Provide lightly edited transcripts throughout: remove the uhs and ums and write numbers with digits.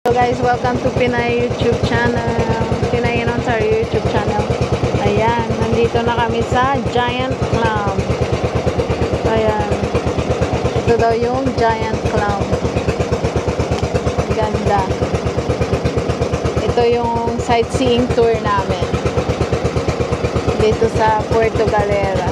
Hello guys, welcome to Pinay YouTube channel. Pinay on our YouTube channel. Ayan, nandito na kami sa Giant Clam. Ayan. Ito daw yung Giant Clam. Ganda. Ito yung sightseeing tour namin. Dito sa Puerto Galera.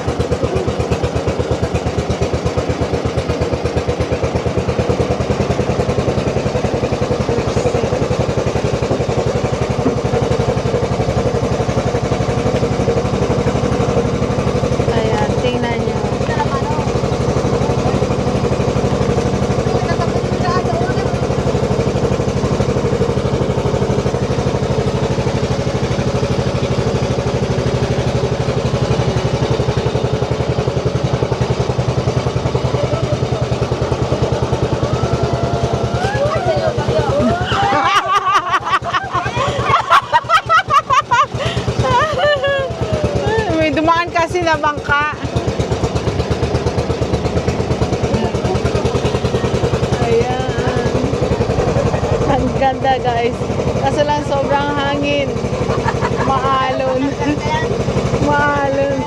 Dumaan kasi na bangka. Ayan. Ang ganda guys. Kaso lang sobrang hangin. Maalon. Maalon.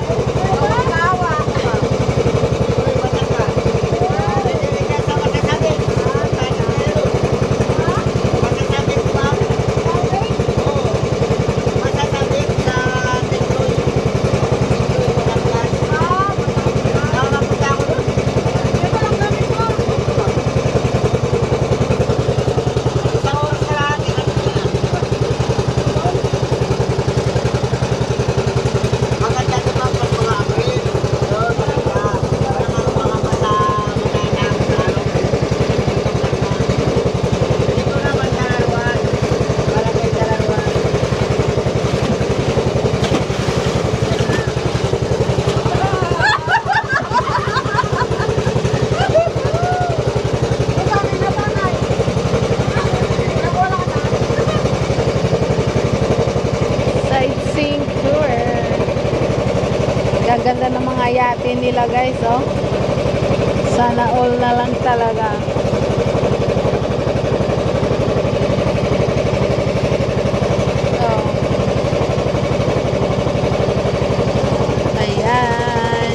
Ganda ng mga yate nila guys, oh. Sana all na lang talaga. Oh. Ayan.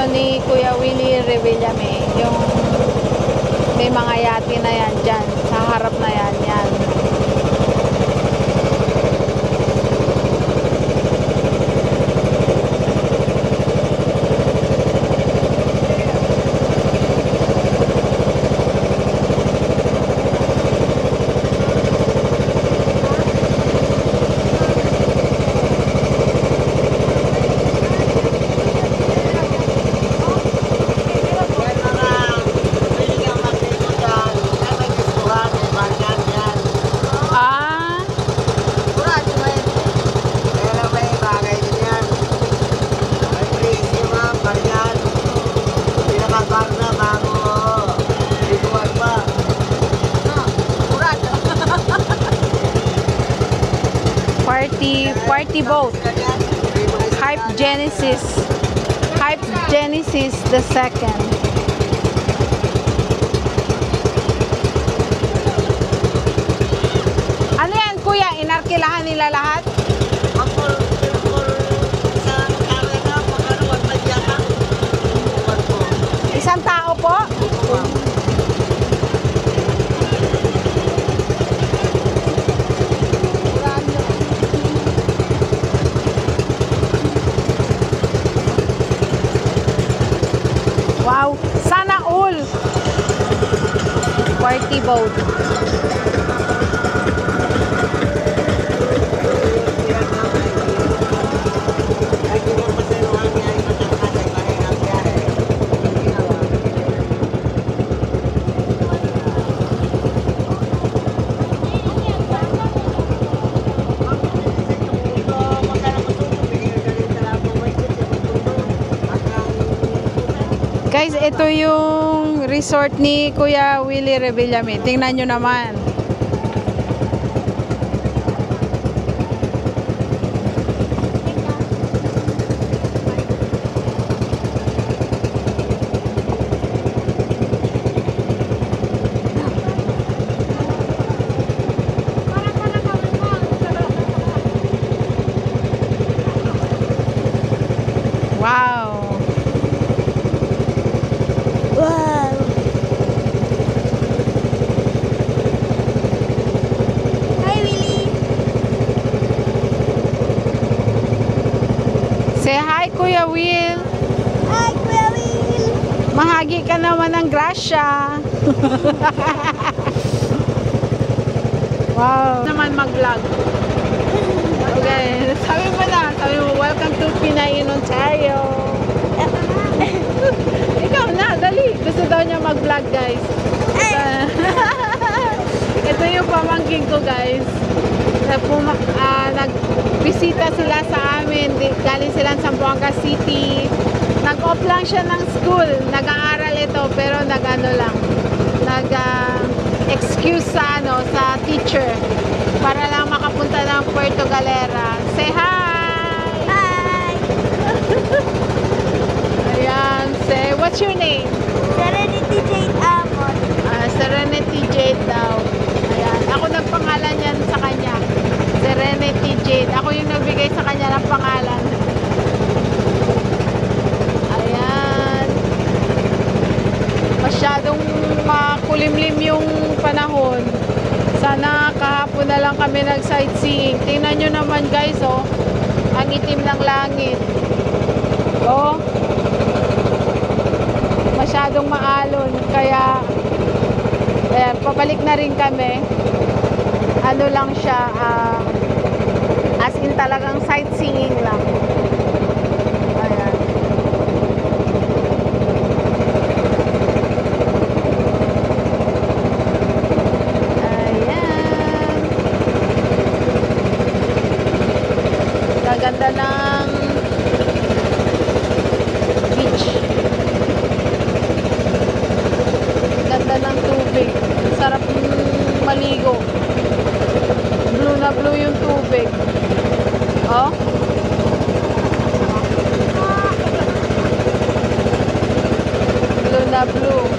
ano ni Kuya Willie Revillame, yung may mga yate na yan dyan, sa harap na yan, yan. Party boat. Hype Genesis the second. Ano yan kuya? Inarkilahan nila lahat? Isang tao po? Wow, sana all. Party boat. Guys, ito yung resort ni Kuya Willie Revillame. Tingnan nyo naman. Wow! Wow! Hi, Willie! Say hi, Kuya Will! Hi, Kuya Will! Mahagi ka naman ng grasya! Wow! Naman mag-vlog. Okay, sabi mo, welcome to Pinay in Ontario. Ikaw na, dali. Gusto daw niya mag-vlog, guys. Ito yung pamangking ko, guys. Nagbisita sila sa amin. Galing sila sa Zamboanga City. Nag-off lang siya ng school. Nag-aaral ito, pero excuse sa teacher para lang makapunta ng Puerto Galera. Say hi! Hi! Ayan, say, what's your name? Serenity Jade Amon. Serenity Jade daw. Ayan, ako nagpangalan yan sa kanya. Serenity Jade. Ako yung nagbigay sa kanya ng pangalan. Ayan. Masyadong makulimlim yung panahon. Sana kahapon na lang kami nag-sightseeing. Tingnan nyo naman guys, oh. Ang itim ng langit. Oh. Masyadong maalon. Kaya, pabalik na rin kami. Ano lang siya, as in talagang sightseeing lang. Ayan. Ganda ng beach. Ganda ng tubig. Sarap maligo. Blue na blue yung tubig. Oh. Blue na blue.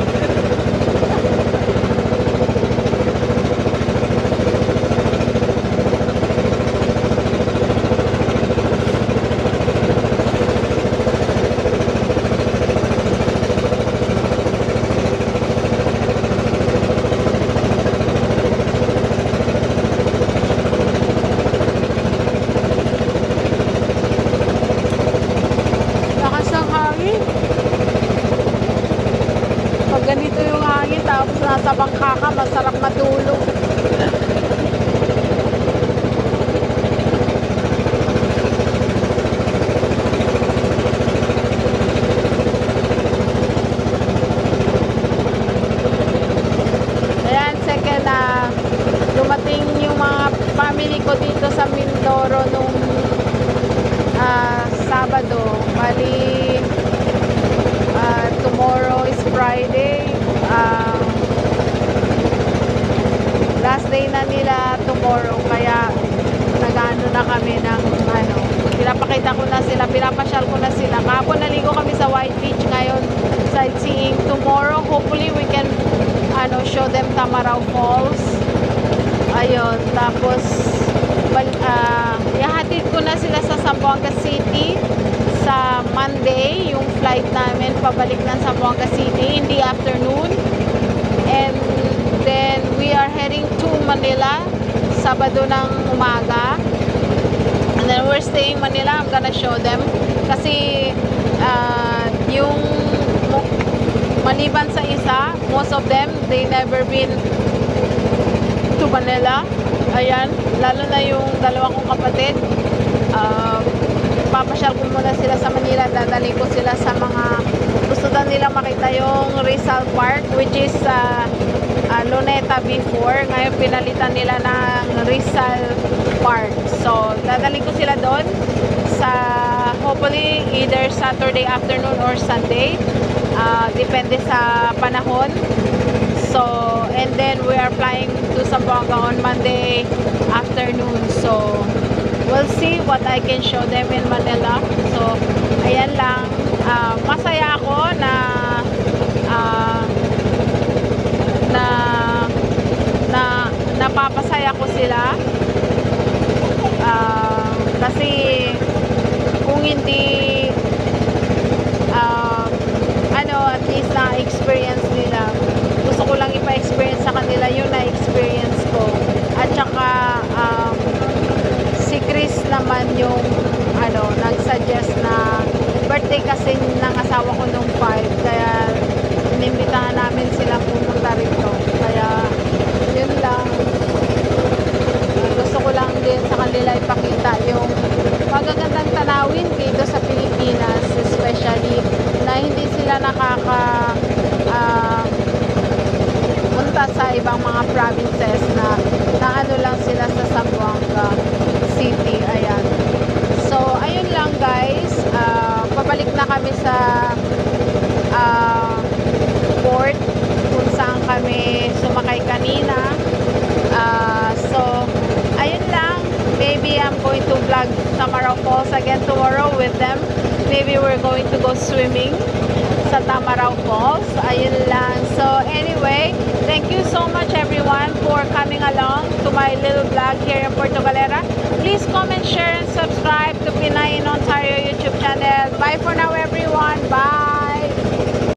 bangka ka, masarap matulog. Ayan, second na dumating yung mga family ko dito sa Mindoro nung Sabado. Bali, tomorrow is Friday. Last day na nila tomorrow, kaya nag-ano na kami ng pinapakita ko na sila, pinapasyal ko na sila. Kahapon naligo kami sa White Beach, ngayon sightseeing. Tomorrow hopefully we can show them Tamarao Falls. Ayun, tapos ihahatid ko na sila sa Zamboanga City sa Monday, yung flight namin pabalik ng Zamboanga City in the afternoon. And then we are heading to Manila Sabado ng umaga. And then we're staying Manila. I'm gonna show them kasi yung maliban sa isa, most of them they never been to Manila. Ayan, lalo na yung dalawa kong kapatid. Papasyal ko muna sila sa Manila, dadali ko sila sa mga gusto daw nila makita, yung Rizal Park, which is Luneta before. Ngayon pinalitan nila ng Rizal Park. So dadali ko sila doon sa hopefully either Saturday afternoon or Sunday, depende sa panahon. So and then we are flying to Zamboanga on Monday afternoon. So we'll see what I can show them in Manila. So ayan lang, masaya ako na napapasaya ko sila, kasi kung hindi at least na-experience nila, gusto ko lang ipa-experience sa kanila yung na-experience ko. At saka si Chris naman yung nag-suggest na birthday kasi ng asawa ko nung 5, kaya inimbitahan namin sila pumunta rito. Kaya yun lang, gusto ko lang din sa kanila ipakita yung magagandang tanawin dito sa Pilipinas, especially na hindi sila punta sa ibang mga provinces na lang sila sa Zamboanga City. Ayan. So ayun lang guys, pabalik na kami sa port kung saan kami sumakay kanina. So ayun lang, maybe I'm going to vlog Tamarao Falls again tomorrow with them. Maybe we're going to go swimming sa Tamarao Falls. Ayun lang. So anyway, thank you so much everyone for coming along to my little vlog here in Puerto Galera. Please comment, share, and subscribe to Pinay in Ontario YouTube channel. Bye for now everyone. Bye!